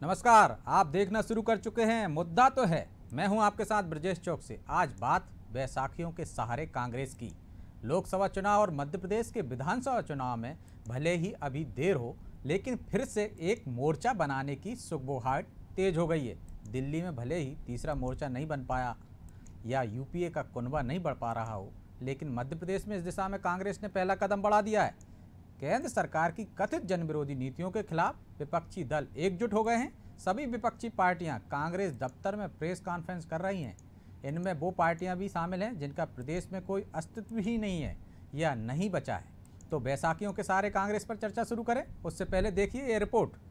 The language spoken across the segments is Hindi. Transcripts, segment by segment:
नमस्कार, आप देखना शुरू कर चुके हैं मुद्दा तो है। मैं हूं आपके साथ ब्रजेश चौक से। आज बात बैसाखियों के सहारे कांग्रेस की। लोकसभा चुनाव और मध्य प्रदेश के विधानसभा चुनाव में भले ही अभी देर हो, लेकिन फिर से एक मोर्चा बनाने की सुगबुगाहट तेज हो गई है। दिल्ली में भले ही तीसरा मोर्चा नहीं बन पाया या यूपीए का कुनबा नहीं बढ़ पा रहा हो, लेकिन मध्य प्रदेश में इस दिशा में कांग्रेस ने पहला कदम बढ़ा दिया है। केंद्र सरकार की कथित जन विरोधी नीतियों के खिलाफ विपक्षी दल एकजुट हो गए हैं। सभी विपक्षी पार्टियां कांग्रेस दफ्तर में प्रेस कॉन्फ्रेंस कर रही हैं। इनमें वो पार्टियां भी शामिल हैं जिनका प्रदेश में कोई अस्तित्व ही नहीं है या नहीं बचा है। तो बैसाखियों के सहारे कांग्रेस पर चर्चा शुरू करें, उससे पहले देखिए ये रिपोर्ट।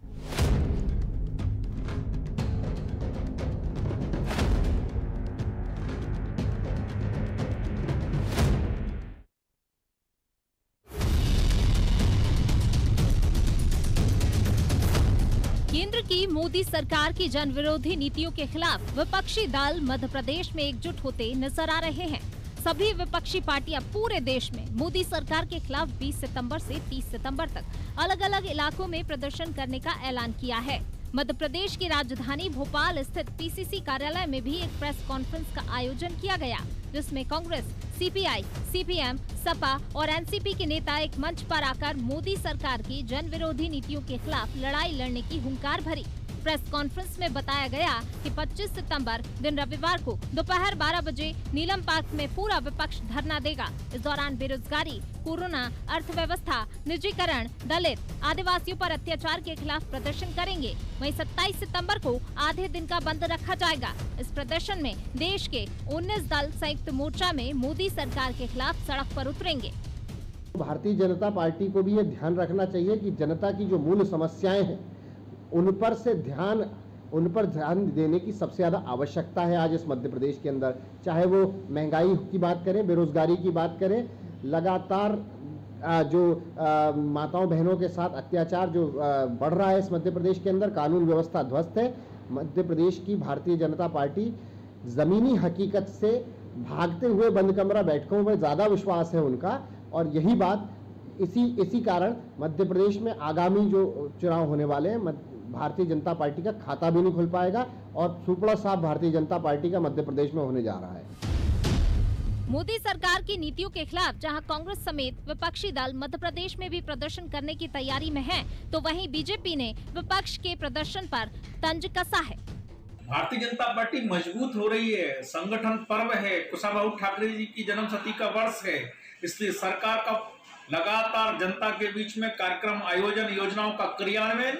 केंद्र की मोदी सरकार की जन विरोधी नीतियों के खिलाफ विपक्षी दल मध्य प्रदेश में एकजुट होते नजर आ रहे हैं। सभी विपक्षी पार्टियां पूरे देश में मोदी सरकार के खिलाफ 20 सितंबर से 30 सितंबर तक अलग अलग इलाकों में प्रदर्शन करने का ऐलान किया है। मध्य प्रदेश की राजधानी भोपाल स्थित पीसीसी कार्यालय में भी एक प्रेस कॉन्फ्रेंस का आयोजन किया गया, जिसमें कांग्रेस, सीपीआई, सीपीएम, सपा और एनसीपी के नेता एक मंच पर आकर मोदी सरकार की जन विरोधी नीतियों के खिलाफ लड़ाई लड़ने की हुंकार भरी। प्रेस कॉन्फ्रेंस में बताया गया कि 25 सितंबर दिन रविवार को दोपहर 12 बजे नीलम पार्क में पूरा विपक्ष धरना देगा। इस दौरान बेरोजगारी, कोरोना, अर्थव्यवस्था, निजीकरण, दलित, आदिवासियों पर अत्याचार के खिलाफ प्रदर्शन करेंगे। वहीं 27 सितंबर को आधे दिन का बंद रखा जाएगा। इस प्रदर्शन में देश के 19 दल संयुक्त मोर्चा में मोदी सरकार के खिलाफ सड़क पर उतरेंगे। भारतीय जनता पार्टी को भी ये ध्यान रखना चाहिए कि जनता की जो मूल समस्याएं हैं उन पर ध्यान देने की सबसे ज़्यादा आवश्यकता है आज इस मध्य प्रदेश के अंदर। चाहे वो महंगाई की बात करें, बेरोजगारी की बात करें, लगातार जो माताओं बहनों के साथ अत्याचार जो बढ़ रहा है इस मध्य प्रदेश के अंदर, कानून व्यवस्था ध्वस्त है। मध्य प्रदेश की भारतीय जनता पार्टी ज़मीनी हकीकत से भागते हुए बंद कमरा बैठकों में ज़्यादा विश्वास है उनका, और यही बात इसी कारण मध्य प्रदेश में आगामी जो चुनाव होने वाले हैं भारतीय जनता पार्टी का खाता भी नहीं खुल पाएगा और सुपड़ा साफ भारतीय जनता पार्टी का मध्य प्रदेश में होने जा रहा है। मोदी सरकार की नीतियों के खिलाफ जहां कांग्रेस समेत विपक्षी दल मध्य प्रदेश में भी प्रदर्शन करने की तैयारी में हैं, तो वहीं बीजेपी ने विपक्ष के प्रदर्शन पर तंज कसा है। भारतीय जनता पार्टी मजबूत हो रही है। संगठन पर्व है, कुशाभाऊ ठाकरे जी की जन्मशती का वर्ष है, इसलिए सरकार का लगातार जनता के बीच में कार्यक्रम आयोजन, योजनाओं का क्रियान्वयन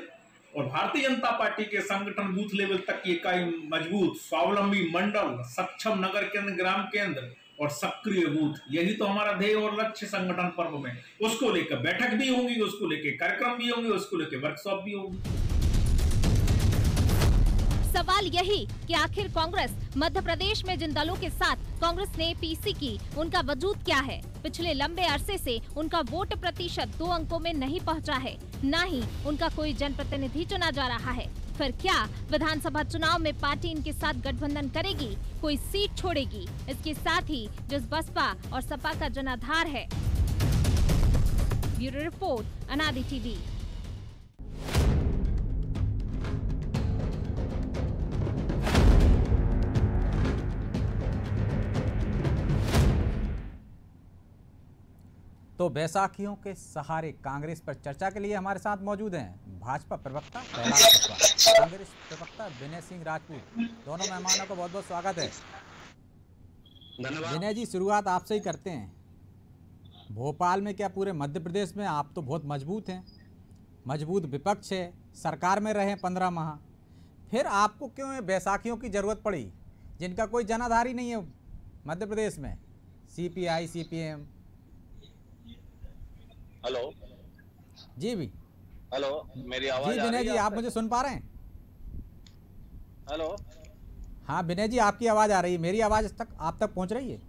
और भारतीय जनता पार्टी के संगठन बूथ लेवल तक की इकाई मजबूत, स्वावलंबी मंडल, सक्षम नगर केंद्र, ग्राम केंद्र और सक्रिय बूथ, यही तो हमारा ध्येय और लक्ष्य संगठन पर्व में। उसको लेकर बैठक भी होंगी, उसको लेकर कार्यक्रम भी होंगे, उसको लेकर वर्कशॉप भी होगी। सवाल यही कि आखिर कांग्रेस मध्य प्रदेश में जिन दलों के साथ कांग्रेस ने पीसी की, उनका वजूद क्या है। पिछले लंबे अरसे से उनका वोट प्रतिशत 2 अंकों में नहीं पहुंचा है, न ही उनका कोई जनप्रतिनिधि चुना जा रहा है। फिर क्या विधानसभा चुनाव में पार्टी इनके साथ गठबंधन करेगी, कोई सीट छोड़ेगी? इसके साथ ही जिस बसपा और सपा का जनाधार है। ब्यूरो रिपोर्ट, अनादि टीवी। तो बैसाखियों के सहारे कांग्रेस पर चर्चा के लिए हमारे साथ मौजूद हैं भाजपा प्रवक्ता कैलाश बसपा, कांग्रेस प्रवक्ता विनय सिंह राजपूत। दोनों मेहमानों का बहुत बहुत स्वागत है। विनय जी, शुरुआत आपसे ही करते हैं। भोपाल में क्या पूरे मध्य प्रदेश में आप तो बहुत मजबूत हैं, मजबूत विपक्ष है, सरकार में रहे 15 माह, फिर आपको क्यों ये बैसाखियों की जरूरत पड़ी जिनका कोई जनाधार ही नहीं है मध्य प्रदेश में? CPI, CPM. हेलो जी भी। हेलो, मेरी आवाज जी आ विनय रही जी, है? आप मुझे सुन पा रहे हैं? हेलो, हाँ विनय जी, आपकी आवाज आ रही है, मेरी आवाज आप तक पहुंच रही है?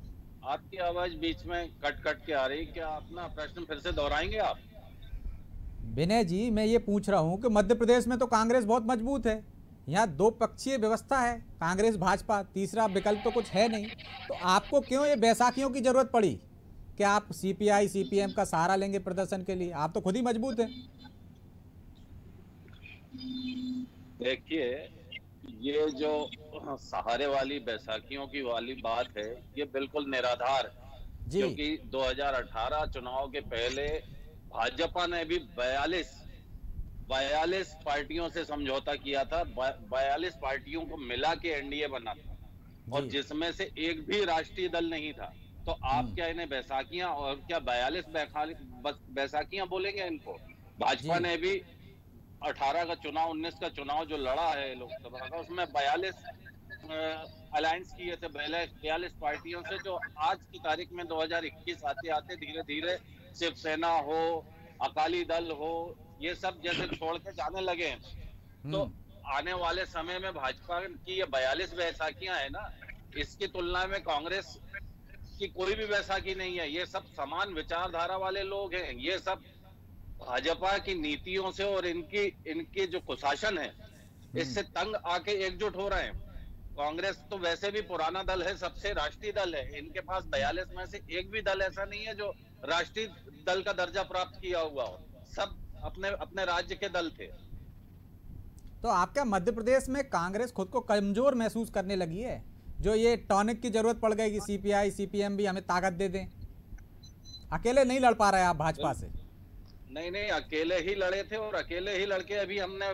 आपकी आवाज बीच में कट कट के आ रही है। क्या अपना प्रश्न फिर से दोहराएंगे आप? विनय जी, मैं ये पूछ रहा हूँ कि मध्य प्रदेश में तो कांग्रेस बहुत मजबूत है, यहाँ 2 पक्षीय व्यवस्था है, कांग्रेस भाजपा, तीसरा विकल्प तो कुछ है नहीं, तो आपको क्यों ये बैसाखियों की जरूरत पड़ी? क्या आप सीपीआई, सीपीएम का सहारा लेंगे प्रदर्शन के लिए? आप तो खुद ही मजबूत हैं। देखिए, ये जो सहारे वाली बैसाखियों की वाली बात है, ये बिल्कुल निराधार है। जी। क्योंकि 2018 चुनाव के पहले भाजपा ने भी 42 पार्टियों से समझौता किया था। 42 पार्टियों को मिला के एनडीए बना था, और जी। जिसमें से एक भी राष्ट्रीय दल नहीं था। तो आप क्या इन्हें बैसाखियां, और क्या 42 बैसाखियां बोलेंगे इनको? भाजपा जी। ने भी 18 का चुनाव, 19 का चुनाव जो लड़ा है लोकसभा का, उसमें 42 अलायंस किए थे, 42 पार्टियों से, जो आज की तारीख में 2021 आते आते धीरे धीरे शिवसेना हो, अकाली दल हो, ये सब जैसे छोड़ के जाने लगे हैं। तो आने वाले समय में भाजपा की ये 42 बैसाखियां है ना, इसकी तुलना में कांग्रेस की कोई भी बैसाखी नहीं है। ये सब समान विचारधारा वाले लोग हैं। ये सब भाजपा की नीतियों से और इनकी जो कुशासन है, इससे तंग आके एकजुट हो रहे हैं। कांग्रेस तो वैसे भी पुराना दल है, सबसे राष्ट्रीय दल है। इनके पास 42 में से एक भी दल ऐसा नहीं है जो राष्ट्रीय दल का दर्जा प्राप्त किया हुआ हो। सब अपने अपने राज्य के दल थे। तो आपका मध्य प्रदेश में कांग्रेस खुद को कमजोर महसूस करने लगी है, जो ये टॉनिक की जरूरत पड़ गई कि सीपीआई सीपीएम भी हमें ताकत दे दें? अकेले नहीं लड़ पा रहे आप भाजपा से? नहीं, अकेले ही लड़े थे, और अकेले ही लड़के अभी हमने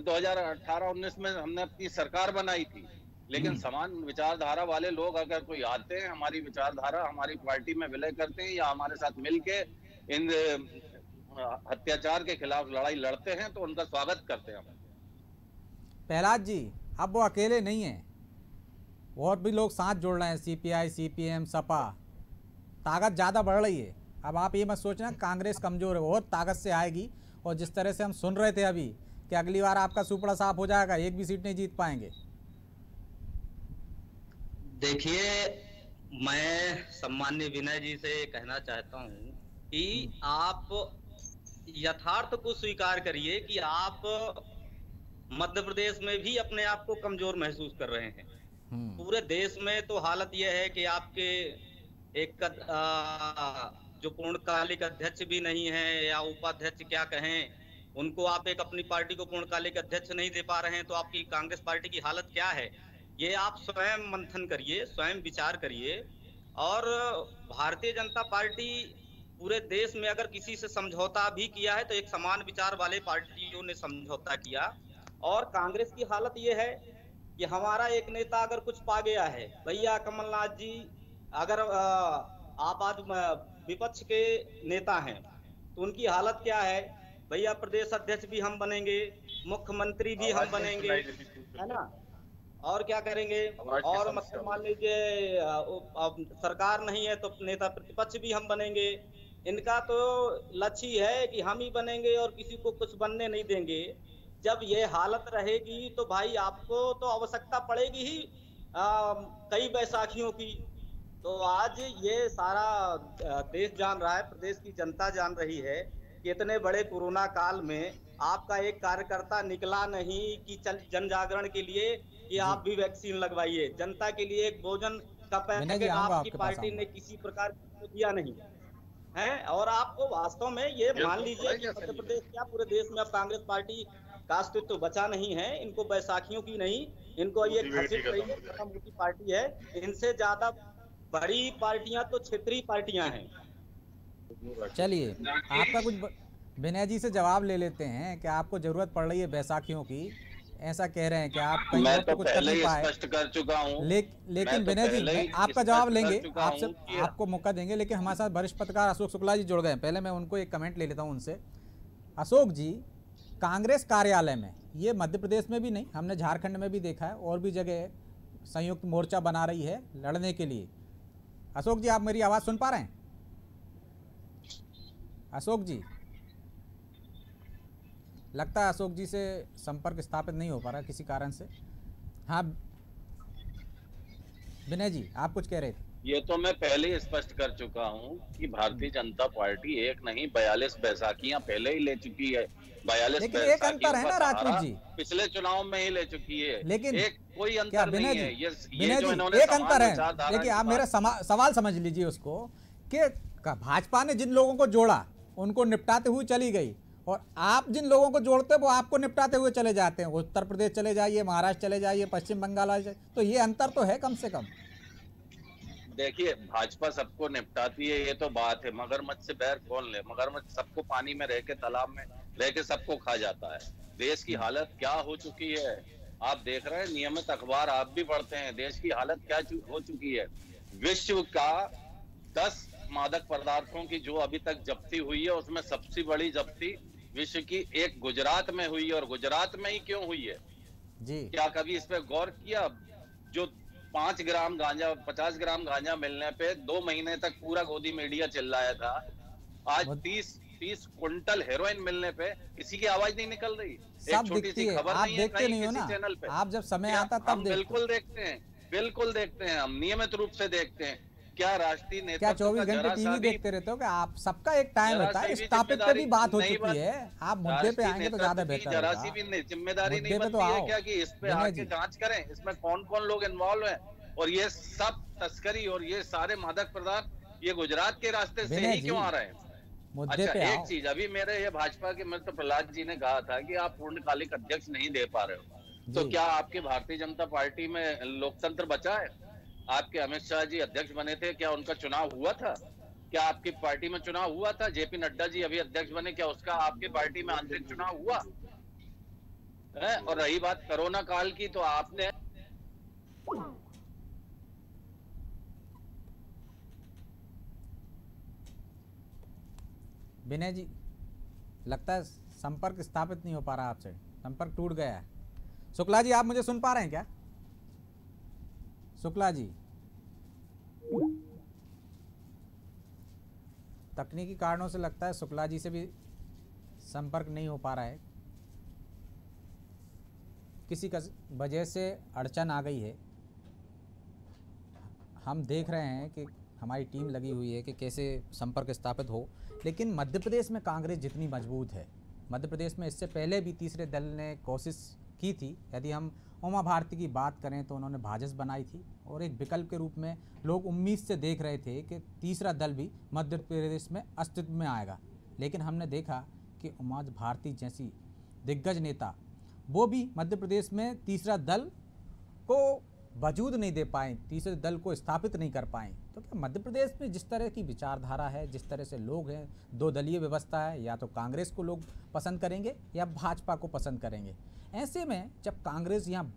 2018-19 में हमने अपनी सरकार बनाई थी। लेकिन समान विचारधारा वाले लोग अगर कोई आते हैं, हमारी विचारधारा, हमारी पार्टी में विलय करते हैं, या हमारे साथ मिलके इन अत्याचार के खिलाफ लड़ाई लड़ते हैं, तो उनका स्वागत करते हैं हम। प्रहलाद जी, अब वो अकेले नहीं है, और भी लोग साथ जोड़ रहे हैं, सीपीआई सीपीएम सपा, ताकत ज़्यादा बढ़ रही है। अब आप ये मत सोचना कांग्रेस कमज़ोर है, बहुत ताकत से आएगी। और जिस तरह से हम सुन रहे थे अभी कि अगली बार आपका सुपड़ा साफ हो जाएगा, एक भी सीट नहीं जीत पाएंगे। देखिए, मैं सम्मान्य विनय जी से कहना चाहता हूं कि आप यथार्थ को स्वीकार करिए कि आप मध्य प्रदेश में भी अपने आप को कमजोर महसूस कर रहे हैं। पूरे देश में तो हालत यह है कि आपके एक जो पूर्णकालिक अध्यक्ष भी नहीं है, या उपाध्यक्ष क्या कहें, उनको आप एक अपनी पार्टी को पूर्णकालिक अध्यक्ष नहीं दे पा रहे हैं। तो आपकी कांग्रेस पार्टी की हालत क्या है, ये आप स्वयं मंथन करिए, स्वयं विचार करिए। और भारतीय जनता पार्टी पूरे देश में अगर किसी से समझौता भी किया है, तो एक समान विचार वाले पार्टियों ने समझौता किया। और कांग्रेस की हालत ये है कि हमारा एक नेता अगर कुछ पा गया है, भैया कमलनाथ जी, अगर आप आज विपक्ष के नेता हैं, तो उनकी हालत क्या है, भैया प्रदेश अध्यक्ष भी हम बनेंगे, मुख्यमंत्री भी हम बनेंगे, है ना, और क्या करेंगे, और मतलब मान लीजिए सरकार नहीं है तो नेता प्रतिपक्ष भी हम बनेंगे। इनका तो लक्ष्य है कि हम ही बनेंगे और किसी को कुछ बनने नहीं देंगे। जब ये हालत रहेगी तो भाई आपको तो आवश्यकता पड़ेगी ही कई बैसाखियों की। तो आज ये सारा देश जान रहा है, प्रदेश की जनता जान रही है कि इतने बड़े कोरोना काल में आपका एक कार्यकर्ता निकला नहीं कि जन जागरण के लिए कि आप भी वैक्सीन लगवाइए। जनता के लिए एक भोजन का पैकेट आपकी पार्टी ने किसी प्रकार दिया नहीं है। और आपको वास्तव में ये मान लीजिए कि मध्य प्रदेश क्या पूरे देश में अब कांग्रेस पार्टी का अस्तित्व बचा नहीं है। इनको बैसाखियों की नहीं, इनको ये घसीट रही है, मोटी पार्टी है। इनसे ज्यादा बड़ी पार्टियां तो क्षेत्रीय पार्टियां हैं। चलिए, आपका कुछ विनय जी से जवाब ले लेते हैं कि आपको जरूरत पड़ रही है बैसाखियों की, ऐसा कह रहे हैं कि आप कहीं और तो कुछ कर नहीं पाए। स्पष्ट कर चुका हूं। लेकिन विनय जी, आपका जवाब लेंगे, आपको मौका देंगे, लेकिन हमारे साथ वरिष्ठ पत्रकार अशोक शुक्ला जी जुड़ गए हैं। पहले मैं उनको एक कमेंट ले लेता हूं उनसे। अशोक जी, कांग्रेस कार्यालय में, ये मध्य प्रदेश में भी नहीं, हमने झारखंड में भी देखा है, और भी जगह संयुक्त मोर्चा बना रही है लड़ने के लिए। अशोक जी, आप मेरी आवाज़ सुन पा रहे हैं? अशोक जी, लगता है अशोक जी से संपर्क स्थापित नहीं हो पा रहा किसी कारण से। हाँ विनय जी, आप कुछ कह रहे थे। ये तो मैं पहले ही स्पष्ट कर चुका हूं कि भारतीय जनता पार्टी एक नहीं 42 बैसाखियां पहले ही ले चुकी है। 42 लेकिन एक अंतर है ना राजपूत जी, पिछले चुनाव में ही ले चुकी है। लेकिन एक कोई अंतर नहीं है। ये जो इन्होंने एक अंतर है। देखिए, आप मेरा सवाल समझ लीजिए उसको, कि भाजपा ने जिन लोगों को जोड़ा उनको निपटाते हुए चली गई, और आप जिन लोगों को जोड़ते हैं वो आपको निपटाते हुए चले जाते हैं। उत्तर प्रदेश चले जाइए, महाराष्ट्र चले जाइए, पश्चिम बंगाल आ जाइए, तो ये अंतर तो है कम से कम। देखिए, भाजपा सबको निपटाती है, ये तो बात है। मगरमच्छ से बैर कौन ले? मगरमच्छ सबको पानी में रह के, तालाब में रह के सबको खा जाता है। देश की हालत क्या हो चुकी है आप देख रहे हैं, नियमित अखबार आप भी पढ़ते हैं। देश की हालत क्या हो चुकी है। विश्व का 10 मादक पदार्थों की जो अभी तक जब्ती हुई है, उसमें सबसे बड़ी जब्ती विश्व की एक गुजरात में हुई है। और गुजरात में ही क्यों हुई है जी? क्या कभी इस पे गौर किया? जो 5 ग्राम गांजा, 50 ग्राम गांजा मिलने पे 2 महीने तक पूरा गोदी मीडिया चिल्लाया था। आज 30 क्विंटल हेरोइन मिलने पे किसी की आवाज नहीं निकल रही। सब दिखती है, आप देखते नहीं हो ना चैनल पे। आप जब समय आता तब बिल्कुल देखते हैं, बिल्कुल देखते हैं, हम नियमित रूप से देखते हैं। क्या राष्ट्रीय नेता क्या 24 घंटे टीवी देखते रहते हो? क्या आप सबका एक टाइम होता है, इस टॉपिक पे भी बात हो चुकी है, आप मुद्दे पे आएंगे तो ज्यादा बेहतर होगा। जरा सी भी जिम्मेदारी नहीं बनती है क्या कि इस पे आके जांच करें, इसमें कौन कौन लोग इन्वॉल्व हैं? और ये सब तस्करी और ये सारे मादक पदार्थ ये गुजरात के रास्ते से ही क्यों आ रहे हैं? अच्छा, एक चीज अभी मेरे ये भाजपा के मित्र प्रहलाद जी ने कहा था कि आप पूर्णकालिक अध्यक्ष नहीं दे पा रहे हो, तो क्या आपके भारतीय जनता पार्टी में लोकतंत्र बचा है? आपके अमित शाह जी अध्यक्ष बने थे, क्या उनका चुनाव हुआ था? क्या आपकी पार्टी में चुनाव हुआ था? जेपी नड्डा जी अभी अध्यक्ष बने, क्या उसका आपकी पार्टी में आंतरिक चुनाव हुआ है? और रही बात कोरोना काल की, तो आपने विनय जी, लगता है संपर्क स्थापित नहीं हो पा रहा आपसे, संपर्क टूट गया है। शुक्ला जी, आप मुझे सुन पा रहे हैं क्या? शुक्ला जी, तकनीकी कारणों से लगता है शुक्ला जी से भी संपर्क नहीं हो पा रहा है, किसी का वजह से अड़चन आ गई है। हम देख रहे हैं कि हमारी टीम लगी हुई है कि कैसे संपर्क स्थापित हो, लेकिन मध्य प्रदेश में कांग्रेस जितनी मजबूत है, मध्य प्रदेश में इससे पहले भी तीसरे दल ने कोशिश की थी। यदि हम उमा भारती की बात करें तो उन्होंने भाजस बनाई थी और एक विकल्प के रूप में लोग उम्मीद से देख रहे थे कि तीसरा दल भी मध्य प्रदेश में अस्तित्व में आएगा। लेकिन हमने देखा कि उमा भारती जैसी दिग्गज नेता वो भी मध्य प्रदेश में तीसरा दल को वजूद नहीं दे पाए, तीसरे दल को स्थापित नहीं कर पाए। तो क्या मध्य प्रदेश में जिस तरह की विचारधारा है, जिस तरह से लोग हैं, 2 दलीय व्यवस्था है, या तो कांग्रेस को लोग पसंद करेंगे या भाजपा को पसंद करेंगे। ऐसे में जब कांग्रेस यहाँ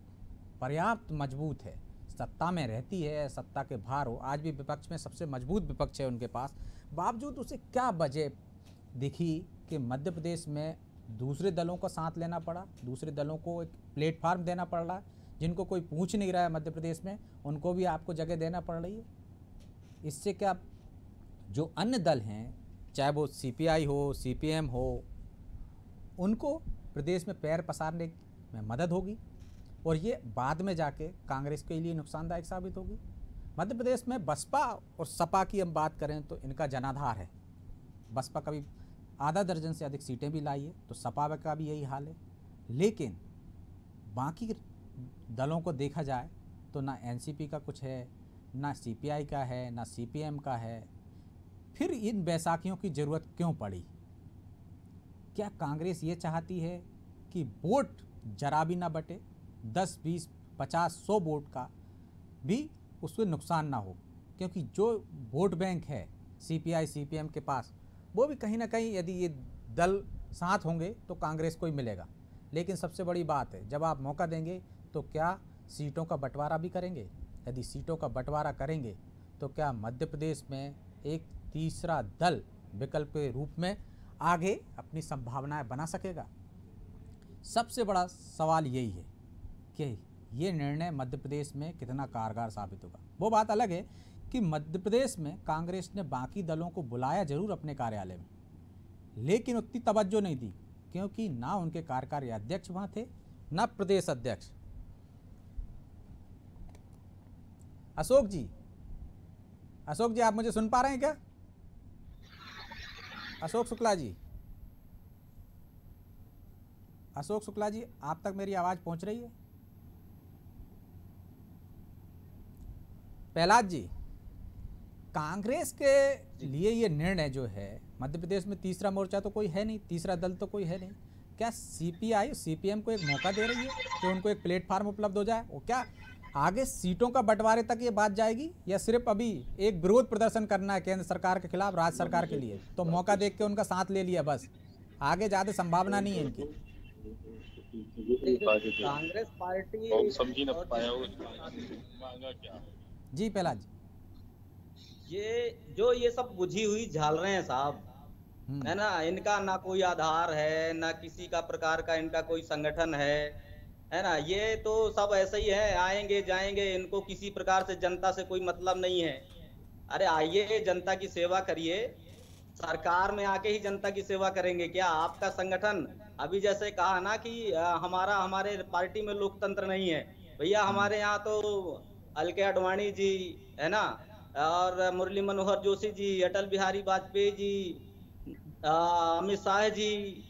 पर्याप्त मजबूत है, सत्ता में रहती है, सत्ता के भार हो, आज भी विपक्ष में सबसे मजबूत विपक्ष है उनके पास, बावजूद उसे क्या वजह दिखी कि मध्य प्रदेश में दूसरे दलों का साथ लेना पड़ा, दूसरे दलों को एक प्लेटफार्म देना पड़ रहा है, जिनको कोई पूछ नहीं रहा है मध्य प्रदेश में, उनको भी आपको जगह देना पड़ रही है। इससे क्या जो अन्य दल हैं, चाहे वो सीपीआई हो, सीपीएम हो, उनको प्रदेश में पैर पसारने में मदद होगी और ये बाद में जाके कांग्रेस के लिए नुकसानदायक साबित होगी। मध्य प्रदेश में बसपा और सपा की हम बात करें तो इनका जनाधार है। बसपा कभी आधा दर्जन से अधिक सीटें भी लाई है, तो सपा का भी यही हाल है। लेकिन बाकी दलों को देखा जाए तो ना एनसीपी का कुछ है, ना सीपीआई का है, ना सीपीएम का है। फिर इन बैसाखियों की ज़रूरत क्यों पड़ी? क्या कांग्रेस ये चाहती है कि वोट जरा भी ना बटे, 10, 20, 50, 100 वोट का भी उसको नुकसान ना हो? क्योंकि जो वोट बैंक है सीपीआई सीपीएम के पास, वो भी कहीं ना कहीं यदि ये दल साथ होंगे तो कांग्रेस को ही मिलेगा। लेकिन सबसे बड़ी बात है, जब आप मौका देंगे तो क्या सीटों का बंटवारा भी करेंगे? यदि सीटों का बंटवारा करेंगे तो क्या मध्य प्रदेश में एक तीसरा दल विकल्प के रूप में आगे अपनी संभावनाएं बना सकेगा? सबसे बड़ा सवाल यही है कि ये निर्णय मध्य प्रदेश में कितना कारगर साबित होगा। वो बात अलग है कि मध्य प्रदेश में कांग्रेस ने बाकी दलों को बुलाया जरूर अपने कार्यालय में, लेकिन उतनी तवज्जो नहीं दी, क्योंकि ना उनके कार्यकारी अध्यक्ष वहाँ थे, ना प्रदेश अध्यक्ष। अशोक जी, आप मुझे सुन पा रहे हैं क्या? अशोक शुक्ला जी, आप तक मेरी आवाज़ पहुंच रही है? प्रहलाद जी, कांग्रेस के लिए ये निर्णय जो है मध्य प्रदेश में तीसरा मोर्चा तो कोई है नहीं, तीसरा दल तो कोई है नहीं। क्या सीपीआई सीपीएम को एक मौका दे रही है कि उनको एक प्लेटफार्म उपलब्ध हो जाए? और क्या आगे सीटों का बंटवारे तक ये बात जाएगी, या सिर्फ अभी एक विरोध प्रदर्शन करना है केंद्र सरकार के खिलाफ, राज्य सरकार के लिए, तो मौका देख के उनका साथ ले लिया बस, आगे ज़्यादा संभावना नहीं है इनकी? कांग्रेस पार्टी समझी न पाया मांगा क्या जी पहला जी, ये सब बुझी हुई झालरें हैं साहब, है ना। इनका ना कोई आधार है, ना किसी का प्रकार का इनका कोई संगठन है ना। ये तो सब ऐसे ही है, आएंगे जाएंगे, इनको किसी प्रकार से जनता से कोई मतलब नहीं है। अरे आइए, जनता की सेवा करिए, सरकार में आके ही जनता की सेवा करेंगे क्या? आपका संगठन अभी जैसे कहा ना कि हमारे पार्टी में लोकतंत्र नहीं है, भैया हमारे यहाँ तो एल.के. आडवाणी जी, है ना, और मुरली मनोहर जोशी जी, अटल बिहारी वाजपेयी जी, अमित शाह जी,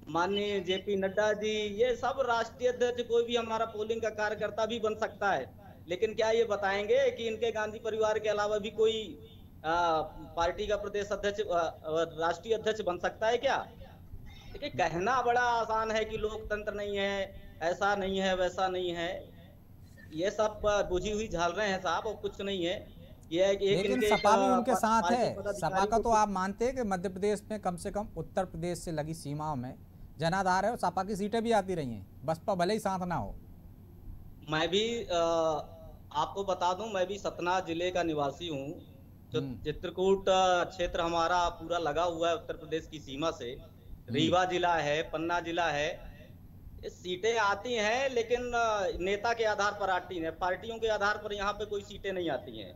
माननीय जेपी नड्डा जी, ये सब राष्ट्रीय अध्यक्ष, कोई भी हमारा पोलिंग का कार्यकर्ता भी बन सकता है। लेकिन क्या ये बताएंगे कि इनके गांधी परिवार के अलावा भी कोई पार्टी का प्रदेश अध्यक्ष, राष्ट्रीय अध्यक्ष बन सकता है क्या? देखिए, कहना बड़ा आसान है कि लोकतंत्र नहीं है, ऐसा नहीं है, वैसा नहीं है। ये सब बुझी हुई झालरें हैं साहब, और कुछ नहीं है। लेकिन सपा भी उनके साथ है। सपा का तो आप मानते हैं कि मध्य प्रदेश में कम से कम उत्तर प्रदेश से लगी सीमाओं में जनाधार है और सपा की सीटें भी आती रही हैं, बसपा भले ही साथ ना हो। मैं भी आपको बता दूं, मैं भी सतना जिले का निवासी हूँ। जो चित्रकूट क्षेत्र हमारा पूरा लगा हुआ है उत्तर प्रदेश की सीमा से, रीवा जिला है, पन्ना जिला है। सीटें आती हैं, लेकिन नेता के आधार पर आती हैं, पार्टियों के आधार पर यहाँ पे कोई सीटें नहीं आती हैं।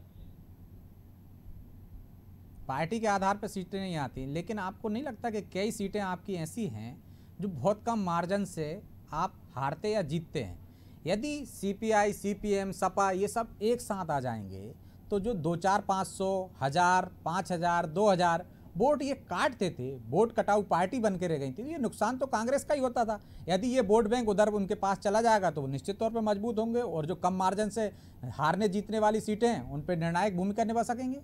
पार्टी के आधार पर सीटें नहीं आती, लेकिन आपको नहीं लगता कि कई सीटें आपकी ऐसी हैं जो बहुत कम मार्जिन से आप हारते या जीतते हैं? यदि सीपीआई, सीपीएम, सपा ये सब एक साथ आ जाएंगे तो जो 2-4, 500, 1000, 5000, 2000 वोट ये काटते थे, वोट कटाऊ पार्टी बन के रह गई थी, ये नुकसान तो कांग्रेस का ही होता था। यदि ये वोट बैंक उधर उनके पास चला जाएगा तो वो निश्चित तौर पर मजबूत होंगे और जो कम मार्जिन से हारने जीतने वाली सीटें हैं उन पर निर्णायक भूमिका निभा सकेंगे।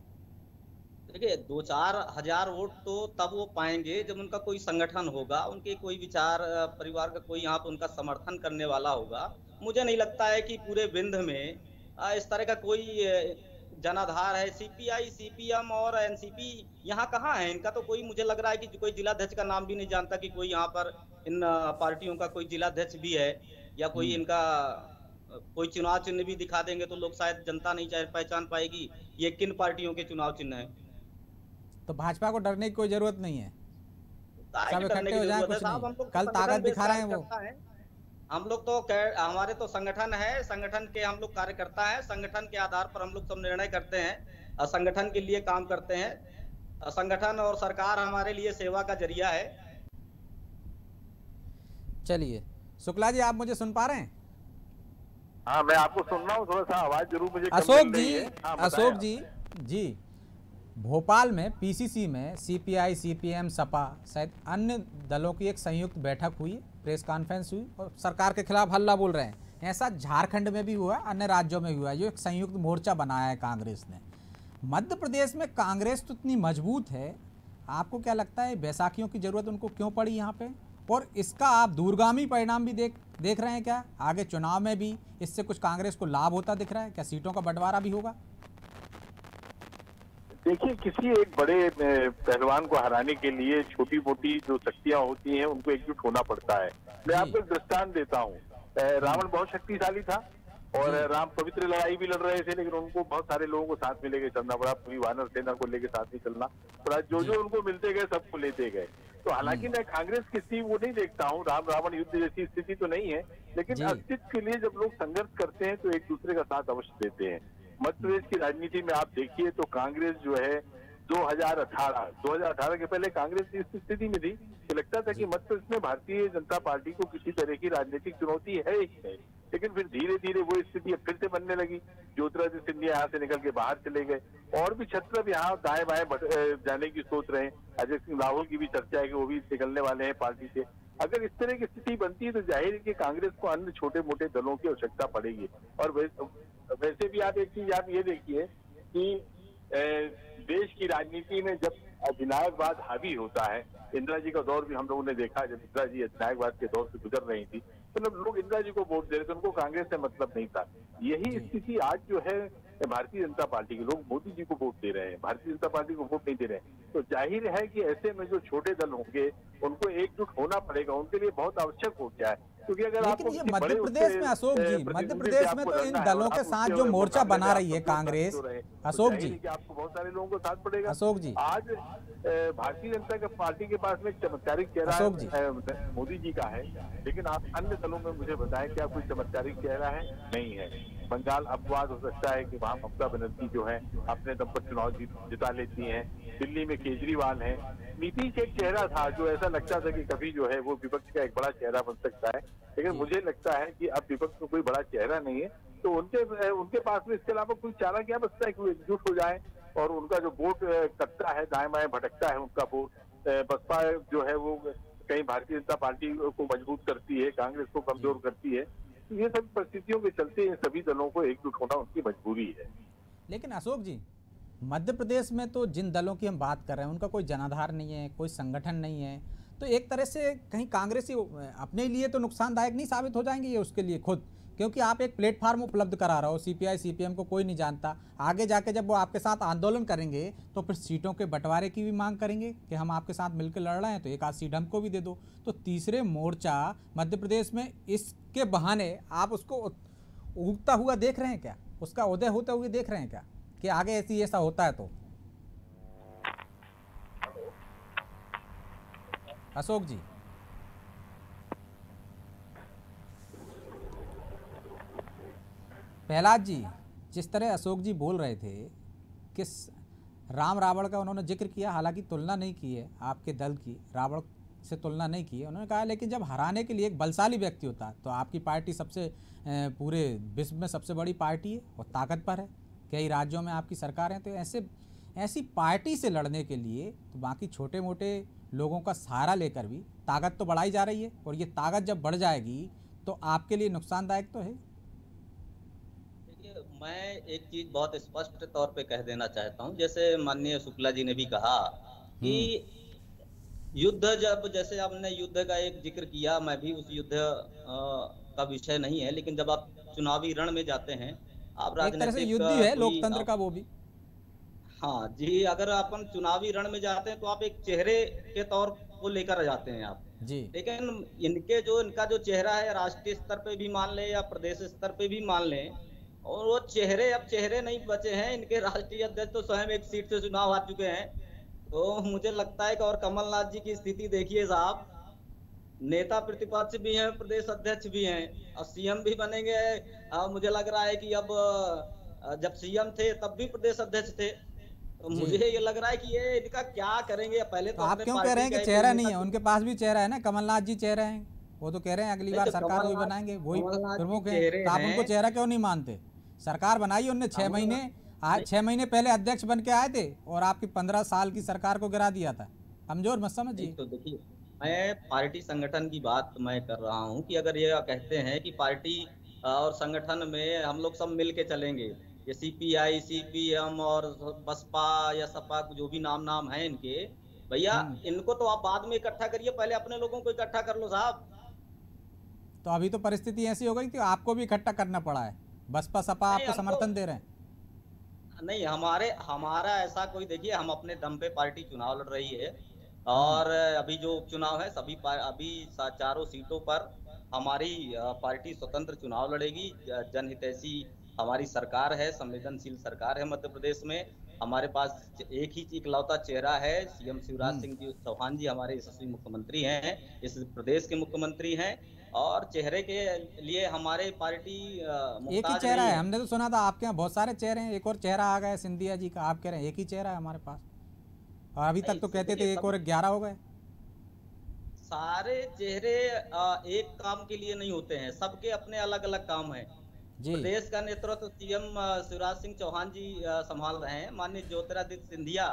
देखिए, 2-4 हजार वोट तो तब वो पाएंगे जब उनका कोई संगठन होगा, उनके कोई विचार परिवार का कोई यहाँ पे उनका समर्थन करने वाला होगा। मुझे नहीं लगता है कि पूरे विंध्य में इस तरह का कोई जनाधार है। सीपीआई, सीपीएम और एनसीपी यहाँ कहाँ है? इनका तो कोई, मुझे लग रहा है कि कोई जिलाध्यक्ष का नाम भी नहीं जानता कि कोई यहाँ पर इन पार्टियों का कोई जिलाध्यक्ष भी है, या कोई इनका कोई चुनाव चिन्ह भी दिखा देंगे तो लोग शायद, जनता नहीं पहचान पाएगी ये किन पार्टियों के चुनाव चिन्ह है। तो भाजपा को डरने की कोई जरूरत नहीं है, सब इकट्ठे हो जाए, कुछ नहीं, कल ताकत दिखा रहे हैं वो। हम लोग तो, हमारे तो संगठन है, संगठन के हम लोग कार्यकर्ता हैं, संगठन के आधार पर हम लोग सब निर्णय करते हैं, संगठन के लिए काम करते हैं। संगठन और सरकार हमारे लिए सेवा का जरिया है। चलिए शुक्ला जी, आप मुझे सुन पा रहे हैं? हाँ, मैं आपको सुन रहा हूँ, थोड़ा सा आवाज जरूर मुझे अशोक जी, अशोक जी, भोपाल में पीसीसी में सीपीआई, सीपीएम, सपा शायद अन्य दलों की एक संयुक्त बैठक हुई, प्रेस कॉन्फ्रेंस हुई और सरकार के खिलाफ हल्ला बोल रहे हैं। ऐसा झारखंड में भी हुआ, अन्य राज्यों में भी हुआ, जो एक संयुक्त मोर्चा बनाया है कांग्रेस ने। मध्य प्रदेश में कांग्रेस तो इतनी मजबूत है, आपको क्या लगता है बैसाखियों की जरूरत उनको क्यों पड़ी यहाँ पे? और इसका आप दूरगामी परिणाम भी देख रहे हैं क्या? आगे चुनाव में भी इससे कुछ कांग्रेस को लाभ होता दिख रहा है क्या? सीटों का बंटवारा भी होगा? देखिए, किसी एक बड़े पहलवान को हराने के लिए छोटी मोटी जो शक्तियां होती हैं उनको एकजुट होना पड़ता है। मैं आपको एक दृष्टांत देता हूँ। रावण बहुत शक्तिशाली था और राम पवित्र लड़ाई भी लड़ रहे थे, लेकिन उनको बहुत सारे लोगों को साथ में लेके चलना पड़ा, पूरी वानर सेना को लेके साथ में चलना पड़ा। जो उनको मिलते गए सबको लेते गए। तो हालांकि मैं कांग्रेस की स्थिति वो नहीं देखता हूँ, राम रावण युद्ध जैसी स्थिति तो नहीं है, लेकिन अस्तित्व के लिए जब लोग संघर्ष करते हैं तो एक दूसरे का साथ अवश्य देते हैं। मध्य प्रदेश की राजनीति में आप देखिए तो कांग्रेस जो है 2018 के पहले कांग्रेस इस स्थिति में थी कि लगता था कि मध्य प्रदेश में भारतीय जनता पार्टी को किसी तरह की राजनीतिक चुनौती है ही है। लेकिन फिर धीरे धीरे वो स्थिति फिर से बनने लगी। ज्योतिरादित्य सिंधिया यहाँ से निकल के बाहर चले गए और भी छत्र यहाँ दाएं बाएं जाने की सोच रहे हैं। अजय सिंह राहुल की भी चर्चा है कि वो भी निकलने वाले हैं पार्टी से। अगर इस तरह की स्थिति बनती है तो जाहिर है कि कांग्रेस को अन्य छोटे मोटे दलों की आवश्यकता पड़ेगी। और वैसे भी आप एक चीज आप ये देखिए कि देश की राजनीति में जब अधिनायकवाद हावी होता है। इंदिरा जी का दौर भी हम लोगों ने देखा, जब इंदिरा जी अधिनायकवाद के दौर से गुजर रही थी तो लोग इंदिरा जी को वोट दे रहे थे, उनको कांग्रेस से मतलब नहीं था। यही स्थिति आज जो है भारतीय जनता पार्टी के लोग मोदी जी को वोट दे रहे हैं, भारतीय जनता पार्टी को वोट नहीं दे रहे हैं। तो जाहिर है कि ऐसे में जो छोटे दल होंगे उनको एकजुट होना पड़ेगा, उनके लिए बहुत आवश्यक हो गया है। क्योंकि अगर लेकिन ये मध्य प्रदेश में अशोक जी, मध्य प्रदेश में तो इन दलों के साथ जो मोर्चा बना रही है कांग्रेस, अशोक जी, आपको बहुत सारे लोगों को साथ पड़ेगा। अशोक जी, आज भारतीय जनता पार्टी के पास में चमत्कारिक चेहरा मोदी जी का है, लेकिन आप अन्य दलों में मुझे बताएं क्या कोई चमत्कारिक चेहरा है? नहीं है। बंगाल अपवाद हो सकता है कि वहाँ ममता बनर्जी जो है अपने दम पर चुनाव जिता लेती हैं। दिल्ली में केजरीवाल है। नीतीश एक चेहरा था जो ऐसा लगता था कि कभी जो है वो विपक्ष का एक बड़ा चेहरा बन सकता है, लेकिन मुझे लगता है कि अब विपक्ष में कोई बड़ा चेहरा नहीं है। तो उनके पास में इसके अलावा कोई चारा क्या बचता है कि वो एकजुट हो जाए और उनका जो वोट कटता है, दाएं बाएं भटकता है उनका वोट। बसपा जो है वो कहीं भारतीय जनता पार्टी को मजबूत करती है, कांग्रेस को कमजोर करती है। तो ये सब परिस्थितियों के चलते इन सभी दलों को एकजुट होना उनकी मजबूरी है। लेकिन अशोक जी, मध्य प्रदेश में तो जिन दलों की हम बात कर रहे हैं उनका कोई जनाधार नहीं है, कोई संगठन नहीं है, तो एक तरह से कहीं कांग्रेसी अपने लिए तो नुकसानदायक नहीं साबित हो जाएंगे ये उसके लिए खुद, क्योंकि आप एक प्लेटफार्म उपलब्ध करा रहे हो। सीपीआई सीपीएम को कोई नहीं जानता, आगे जाके जब वो आपके साथ आंदोलन करेंगे तो फिर सीटों के बंटवारे की भी मांग करेंगे कि हम आपके साथ मिलकर लड़ रहे हैं तो एक आध सीट हमको भी दे दो। तो तीसरे मोर्चा मध्य प्रदेश में इसके बहाने आप उसको उगता हुआ देख रहे हैं क्या, उसका उदय होते हुए देख रहे हैं क्या कि आगे ऐसा होता है तो? अशोक जी, प्रहलाद जी, जिस तरह अशोक जी बोल रहे थे कि राम रावण का उन्होंने जिक्र किया, हालांकि तुलना नहीं की है आपके दल की, रावण से तुलना नहीं की है, उन्होंने कहा लेकिन जब हराने के लिए एक बलशाली व्यक्ति होता है तो आपकी पार्टी सबसे पूरे विश्व में सबसे बड़ी पार्टी है और ताकत पर है, कई राज्यों में आपकी सरकार है, तो ऐसी पार्टी से लड़ने के लिए तो बाकी छोटे मोटे लोगों का सहारा लेकर भी ताकत तो बढ़ाई जा रही है, और ये ताकत जब बढ़ जाएगी तो आपके लिए नुकसानदायक तो है। मैं एक चीज बहुत स्पष्ट तौर पे कह देना चाहता हूं, जैसे माननीय शुक्ला जी ने भी कहा कि युद्ध, जब जैसे आपने युद्ध का एक जिक्र किया, मैं भी उस युद्ध का विषय नहीं है, लेकिन जब आप चुनावी रण में जाते हैं, आप राजनीतिक युद्ध ही है लोकतंत्र का वो भी। हाँ जी, अगर अपन चुनावी रण में जाते हैं तो आप एक चेहरे के तौर को लेकर जाते हैं आप जी, लेकिन इनका जो चेहरा है राष्ट्रीय स्तर पे भी मान लें या प्रदेश स्तर पे भी मान लें, और वो चेहरे अब चेहरे नहीं बचे हैं। इनके राष्ट्रीय अध्यक्ष तो स्वयं एक सीट से चुनाव हार चुके हैं। तो मुझे लगता है कि और कमलनाथ जी की स्थिति देखिए साहब, नेता प्रतिपक्ष भी हैं, प्रदेश अध्यक्ष भी हैं और सीएम भी बनेंगे। मुझे लग रहा है कि अब जब सीएम थे तब भी प्रदेश अध्यक्ष थे, तो मुझे ये लग रहा है कि ये इनका क्या करेंगे। पहले तो आप क्यों कह रहे हैं कि चेहरा नहीं है? उनके पास भी चेहरा है ना, कमलनाथ जी चेहरा है, वो तो कह रहे हैं अगली बार सरकार वही बनाएंगे, वही प्रमुख है, तो आप उनको चेहरा क्यों नहीं मानते? सरकार बनाई उनने 6 महीने, आज 6 महीने पहले अध्यक्ष बन के आए थे और आपकी 15 साल की सरकार को गिरा दिया था। कमजोर मत समझिए। तो देखिए, मैं पार्टी संगठन की बात मैं कर रहा हूँ कि अगर ये कहते हैं कि पार्टी और संगठन में हम लोग सब मिल के चलेंगे, ये सीपीआई सीपीएम और बसपा या सपा जो भी नाम है इनके, भैया इनको तो आप बाद में इकट्ठा करिए, पहले अपने लोगों को इकट्ठा कर लो साहब। तो अभी तो परिस्थिति ऐसी हो गई कि आपको भी इकट्ठा करना पड़ा है, बसपा सपा आपको समर्थन दे रहे हैं। नहीं, हमारा ऐसा कोई, देखिए हम अपने दम पे पार्टी चुनाव लड़ रही है और अभी जो उपचुनाव है सभी अभी चारों सीटों पर हमारी पार्टी स्वतंत्र चुनाव लड़ेगी। जनहितैषी हमारी सरकार है, संवेदनशील सरकार है मध्य प्रदेश में। हमारे पास एक ही इकलौता चेहरा है, सीएम शिवराज सिंह जी चौहान जी हमारे यशस्वी मुख्यमंत्री हैं, इस प्रदेश के मुख्यमंत्री हैं, और चेहरे के लिए हमारे पार्टी एक ही चेहरा है। हमने तो सुना था आपके यहाँ बहुत सारे चेहरे हैं, एक और चेहरा आ गया सिंधिया जी का, आप कह रहे हैं एक ही चेहरा है हमारे पास, और अभी तक तो कहते थे एक और 11 हो गए। सारे चेहरे एक काम के लिए नहीं होते हैं, सबके अपने अलग अलग काम है। प्रदेश का नेतृत्व सीएम शिवराज सिंह चौहान जी संभाल रहे हैं। माननीय ज्योतिरादित्य सिंधिया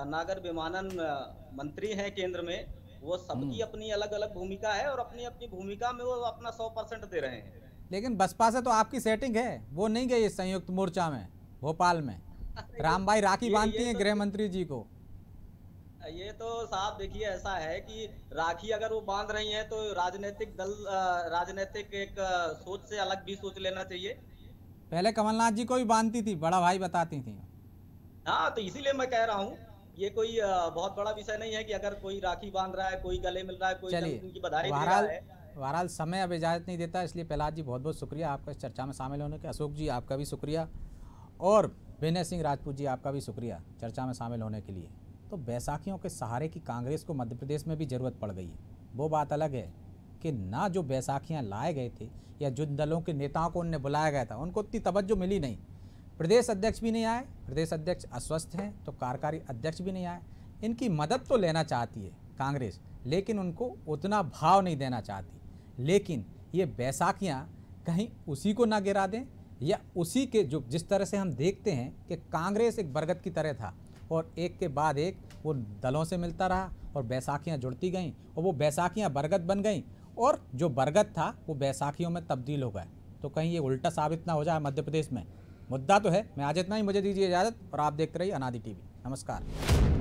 नागर विमानन मंत्री हैं केंद्र में, वो सबकी अपनी अलग अलग भूमिका है और अपनी अपनी भूमिका में वो अपना 100% दे रहे हैं। लेकिन बसपा से तो आपकी सेटिंग है, वो नहीं गई संयुक्त मोर्चा में भोपाल में। राम भाई राखी बांधती हैं गृह मंत्री जी को। ये तो साहब देखिए ऐसा है कि राखी अगर वो बांध रही हैं तो राजनीतिक दल राजनीतिक एक सोच से अलग भी सोच लेना चाहिए। पहले कमलनाथ जी को भी बांधती थी, बड़ा भाई बताती थी। हाँ, तो इसीलिए मैं कह रहा हूँ ये कोई बहुत बड़ा विषय नहीं है कि अगर कोई राखी बांध रहा है, कोई गले मिल रहा है, कोई उनकी बधाई दे रहा है। बहरहाल समय अब इजाज़त नहीं देता, इसलिए प्रहलाद जी बहुत बहुत शुक्रिया आपका इस चर्चा में शामिल होने के। अशोक जी आपका भी शुक्रिया और विनय सिंह राजपूत जी आपका भी शुक्रिया चर्चा में शामिल होने के लिए। तो बैसाखियों के सहारे की कांग्रेस को मध्य प्रदेश में भी ज़रूरत पड़ गई है। वो बात अलग है कि ना जो बैसाखियाँ लाए गए थे या जिन दलों के नेताओं को उन्हें बुलाया गया था उनको उतनी तवज्जो मिली नहीं। प्रदेश अध्यक्ष भी नहीं आए, प्रदेश अध्यक्ष अस्वस्थ हैं तो कार्यकारी अध्यक्ष भी नहीं आए। इनकी मदद तो लेना चाहती है कांग्रेस, लेकिन उनको उतना भाव नहीं देना चाहती। लेकिन ये बैसाखियाँ कहीं उसी को ना गिरा दें या उसी के जो जिस तरह से हम देखते हैं कि कांग्रेस एक बरगद की तरह था और एक के बाद एक वो दलों से मिलता रहा और बैसाखियाँ जुड़ती गईं और वो बैसाखियाँ बरगद बन गईं और जो बरगद था वो बैसाखियों में तब्दील हो गए। तो कहीं ये उल्टा साबित ना हो जाए मध्य प्रदेश में। मुद्दा तो है। मैं आज इतना ही, मुझे दीजिए इजाज़त और आप देखते रहिए अनादि टीवी। नमस्कार।